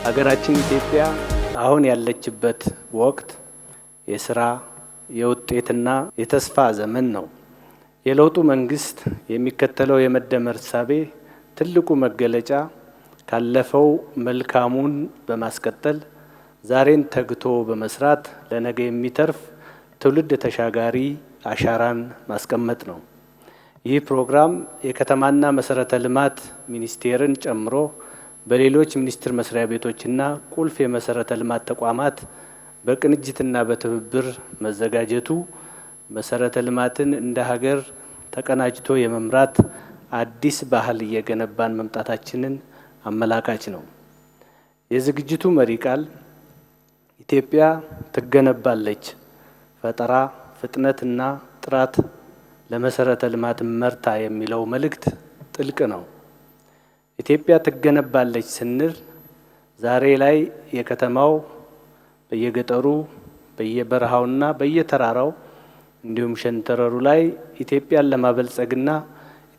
ሀገራችን ኢትዮጵያ አሁን ያለችበት ወቅት የስራ የውጤትና የተስፋ ዘመን ነው። የለውጡ መንግስት የሚከተለው የመደመር እሳቤ ትልቁ መገለጫ ካለፈው መልካሙን በማስቀጠል ዛሬን ተግቶ በመስራት ለነገ የሚተርፍ ትውልድ ተሻጋሪ አሻራን ማስቀመጥ ነው። ይህ ፕሮግራም የከተማና መሰረተ ልማት ሚኒስቴርን ጨምሮ በሌሎች ሚኒስቴር መስሪያ ቤቶችና ቁልፍ የመሰረተ ልማት ተቋማት በቅንጅትና በትብብር መዘጋጀቱ መሰረተ ልማትን እንደ ሀገር ተቀናጅቶ የመምራት አዲስ ባህል እየገነባን መምጣታችንን አመላካች ነው። የዝግጅቱ መሪ ቃል ኢትዮጵያ ትገነባለች፣ ፈጠራ፣ ፍጥነትና ጥራት ለመሰረተ ልማት መርታ የሚለው መልእክት ጥልቅ ነው። ኢትዮጵያ ትገነባለች ስንል ዛሬ ላይ የከተማው በየገጠሩ በየበረሃውና በየተራራው እንዲሁም ሸንተረሩ ላይ ኢትዮጵያን ለማበልጸግና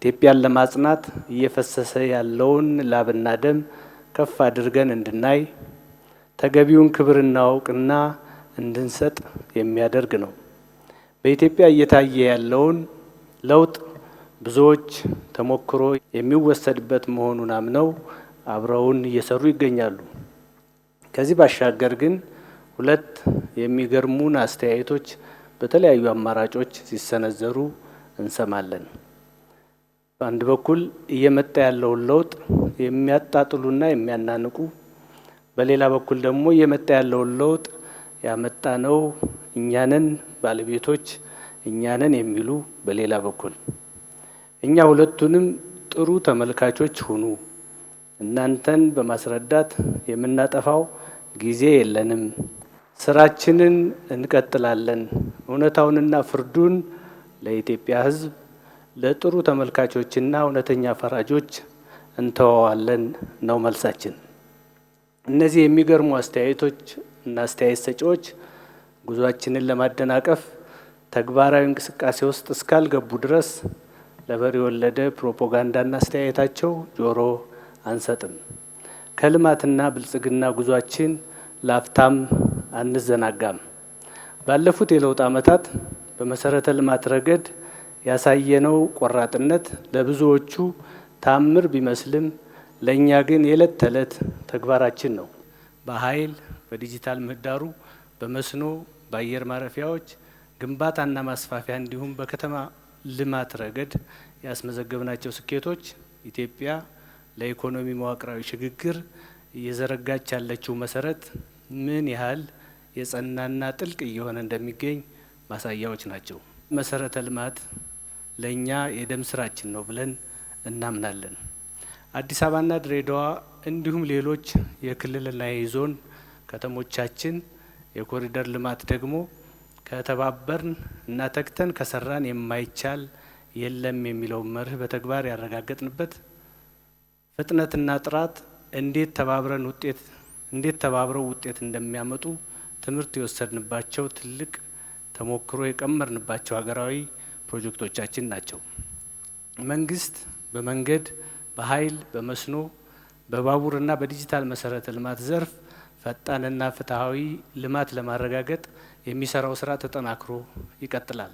ኢትዮጵያን ለማጽናት እየፈሰሰ ያለውን ላብና ደም ከፍ አድርገን እንድናይ ተገቢውን ክብርና እውቅና እንድንሰጥ የሚያደርግ ነው። በኢትዮጵያ እየታየ ያለውን ለውጥ ብዙዎች ተሞክሮ የሚወሰድበት መሆኑን አምነው አብረውን እየሰሩ ይገኛሉ። ከዚህ ባሻገር ግን ሁለት የሚገርሙን አስተያየቶች በተለያዩ አማራጮች ሲሰነዘሩ እንሰማለን። በአንድ በኩል እየመጣ ያለውን ለውጥ የሚያጣጥሉና የሚያናንቁ፣ በሌላ በኩል ደግሞ እየመጣ ያለውን ለውጥ ያመጣነው እኛንን ባለቤቶች እኛንን የሚሉ በሌላ በኩል እኛ ሁለቱንም ጥሩ ተመልካቾች ሁኑ። እናንተን በማስረዳት የምናጠፋው ጊዜ የለንም። ስራችንን እንቀጥላለን። እውነታውንና ፍርዱን ለኢትዮጵያ ሕዝብ ለጥሩ ተመልካቾችና እውነተኛ ፈራጆች እንተዋዋለን ነው መልሳችን። እነዚህ የሚገርሙ አስተያየቶች እና አስተያየት ሰጪዎች ጉዟችንን ለማደናቀፍ ተግባራዊ እንቅስቃሴ ውስጥ እስካልገቡ ድረስ ለበሬ ወለደ ፕሮፓጋንዳና አስተያየታቸው ጆሮ አንሰጥም። ከልማትና ብልጽግና ጉዟችን ላፍታም አንዘናጋም። ባለፉት የለውጥ ዓመታት በመሰረተ ልማት ረገድ ያሳየነው ቆራጥነት ለብዙዎቹ ታምር ቢመስልም ለእኛ ግን የዕለት ተዕለት ተግባራችን ነው። በኃይል፣ በዲጂታል ምህዳሩ፣ በመስኖ፣ በአየር ማረፊያዎች ግንባታና ማስፋፊያ እንዲሁም በከተማ ልማት ረገድ ያስመዘገብናቸው ስኬቶች ኢትዮጵያ ለኢኮኖሚ መዋቅራዊ ሽግግር እየዘረጋች ያለችው መሰረት ምን ያህል የጸናና ጥልቅ እየሆነ እንደሚገኝ ማሳያዎች ናቸው። መሰረተ ልማት ለእኛ የደም ስራችን ነው ብለን እናምናለን። አዲስ አበባና ድሬዳዋ እንዲሁም ሌሎች የክልልና የዞን ከተሞቻችን የኮሪደር ልማት ደግሞ ከተባበርን እና ተግተን ከሰራን የማይቻል የለም የሚለው መርህ በተግባር ያረጋገጥንበት፣ ፍጥነትና ጥራት እንዴት ተባብረው ውጤት እንደሚያመጡ ትምህርት የወሰድንባቸው ትልቅ ተሞክሮ የቀመርንባቸው ሀገራዊ ፕሮጀክቶቻችን ናቸው። መንግስት በመንገድ፣ በኃይል፣ በመስኖ፣ በባቡርና በዲጂታል መሰረተ ልማት ዘርፍ ፈጣንና ፍትሃዊ ልማት ለማረጋገጥ የሚሰራው ስራ ተጠናክሮ ይቀጥላል።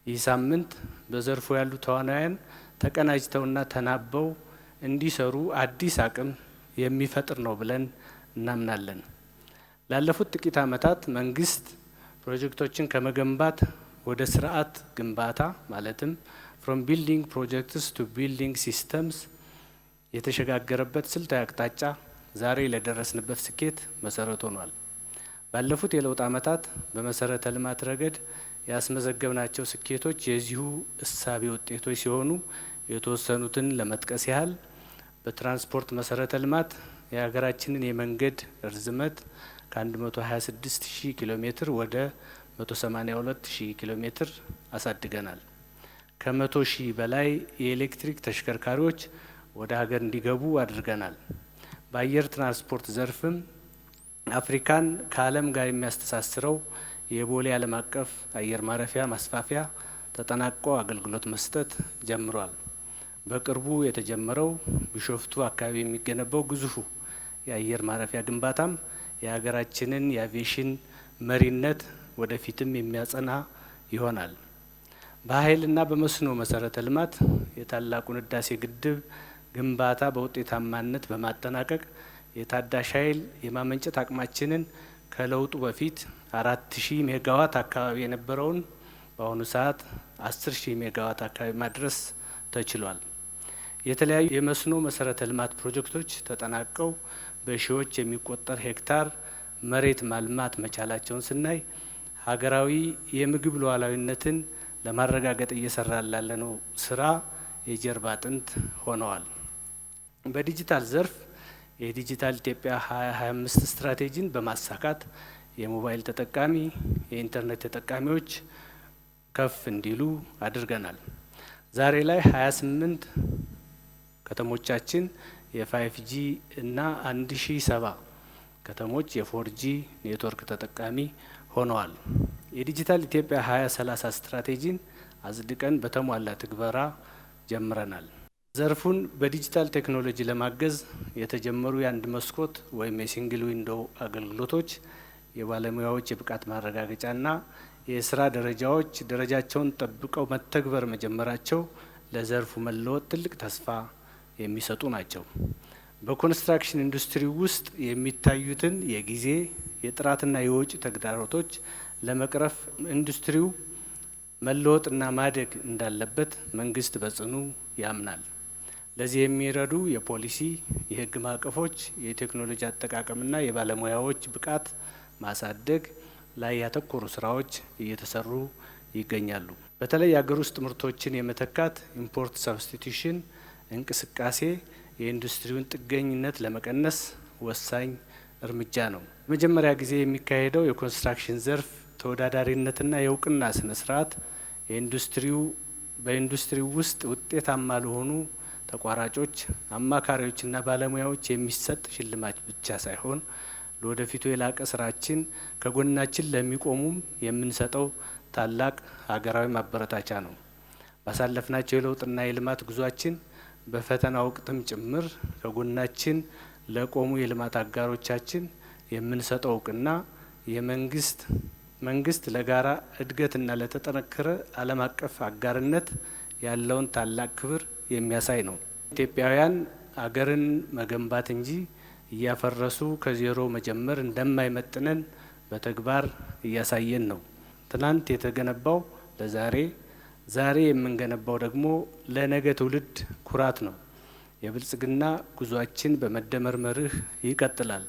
ይህ ሳምንት በዘርፉ ያሉ ተዋናያን ተቀናጅተውና ተናበው እንዲሰሩ አዲስ አቅም የሚፈጥር ነው ብለን እናምናለን። ላለፉት ጥቂት ዓመታት መንግስት ፕሮጀክቶችን ከመገንባት ወደ ስርዓት ግንባታ ማለትም ፍሮም ቢልዲንግ ፕሮጀክትስ ቱ ቢልዲንግ ሲስተምስ የተሸጋገረበት ስልታዊ አቅጣጫ ዛሬ ለደረስንበት ስኬት መሰረት ሆኗል። ባለፉት የለውጥ ዓመታት በመሰረተ ልማት ረገድ ያስመዘገብናቸው ስኬቶች የዚሁ እሳቤ ውጤቶች ሲሆኑ የተወሰኑትን ለመጥቀስ ያህል በትራንስፖርት መሰረተ ልማት የሀገራችንን የመንገድ ርዝመት ከ126,000 ኪሎ ሜትር ወደ 182,000 ኪሎ ሜትር አሳድገናል። ከ100,000 በላይ የኤሌክትሪክ ተሽከርካሪዎች ወደ ሀገር እንዲገቡ አድርገናል። በአየር ትራንስፖርት ዘርፍም አፍሪካን ከዓለም ጋር የሚያስተሳስረው የቦሌ ዓለም አቀፍ አየር ማረፊያ ማስፋፊያ ተጠናቆ አገልግሎት መስጠት ጀምሯል። በቅርቡ የተጀመረው ቢሾፍቱ አካባቢ የሚገነባው ግዙፉ የአየር ማረፊያ ግንባታም የሀገራችንን የአቪዬሽን መሪነት ወደፊትም የሚያጸና ይሆናል። በኃይልና በመስኖ መሰረተ ልማት የታላቁን ህዳሴ ግድብ ግንባታ በውጤታማነት በማጠናቀቅ የታዳሽ ኃይል የማመንጨት አቅማችንን ከለውጡ በፊት 4000 ሜጋዋት አካባቢ የነበረውን በአሁኑ ሰዓት 10000 ሜጋዋት አካባቢ ማድረስ ተችሏል። የተለያዩ የመስኖ መሰረተ ልማት ፕሮጀክቶች ተጠናቀው በሺዎች የሚቆጠር ሄክታር መሬት ማልማት መቻላቸውን ስናይ ሀገራዊ የምግብ ሉዓላዊነትን ለማረጋገጥ እየሰራ ላለነው ስራ የጀርባ አጥንት ሆነዋል። በዲጂታል ዘርፍ የዲጂታል ኢትዮጵያ 2025 ስትራቴጂን በማሳካት የሞባይል ተጠቃሚ የኢንተርኔት ተጠቃሚዎች ከፍ እንዲሉ አድርገናል። ዛሬ ላይ 28 ከተሞቻችን የ5G እና 1070 ከተሞች የ4G ኔትወርክ ተጠቃሚ ሆነዋል። የዲጂታል ኢትዮጵያ 2030 ስትራቴጂን አጽድቀን በተሟላ ትግበራ ጀምረናል። ዘርፉን በዲጂታል ቴክኖሎጂ ለማገዝ የተጀመሩ የአንድ መስኮት ወይም የሲንግል ዊንዶው አገልግሎቶች የባለሙያዎች የብቃት ማረጋገጫና የስራ ደረጃዎች ደረጃቸውን ጠብቀው መተግበር መጀመራቸው ለዘርፉ መለወጥ ትልቅ ተስፋ የሚሰጡ ናቸው። በኮንስትራክሽን ኢንዱስትሪ ውስጥ የሚታዩትን የጊዜ የጥራትና የወጪ ተግዳሮቶች ለመቅረፍ ኢንዱስትሪው መለወጥና ማደግ እንዳለበት መንግስት በጽኑ ያምናል። ለዚህ የሚረዱ የፖሊሲ የህግ ማዕቀፎች የቴክኖሎጂ አጠቃቀምና የባለሙያዎች ብቃት ማሳደግ ላይ ያተኮሩ ስራዎች እየተሰሩ ይገኛሉ። በተለይ የሀገር ውስጥ ምርቶችን የመተካት ኢምፖርት ሰብስቲቱሽን እንቅስቃሴ የኢንዱስትሪውን ጥገኝነት ለመቀነስ ወሳኝ እርምጃ ነው። መጀመሪያ ጊዜ የሚካሄደው የኮንስትራክሽን ዘርፍ ተወዳዳሪነትና የእውቅና ስነ ስርዓት በኢንዱስትሪው ውስጥ ውጤታማ ለሆኑ ተቋራጮች፣ አማካሪዎችና ባለሙያዎች የሚሰጥ ሽልማት ብቻ ሳይሆን ለወደፊቱ የላቀ ስራችን ከጎናችን ለሚቆሙም የምንሰጠው ታላቅ ሀገራዊ ማበረታቻ ነው። ባሳለፍናቸው የለውጥና የልማት ጉዟችን በፈተና ወቅትም ጭምር ከጎናችን ለቆሙ የልማት አጋሮቻችን የምንሰጠው እውቅና መንግስት ለጋራ እድገትና ለተጠነከረ ዓለም አቀፍ አጋርነት ያለውን ታላቅ ክብር የሚያሳይ ነው። ኢትዮጵያውያን አገርን መገንባት እንጂ እያፈረሱ ከዜሮ መጀመር እንደማይመጥነን በተግባር እያሳየን ነው። ትናንት የተገነባው ለዛሬ፣ ዛሬ የምንገነባው ደግሞ ለነገ ትውልድ ኩራት ነው። የብልጽግና ጉዟችን በመደመር መርህ ይቀጥላል።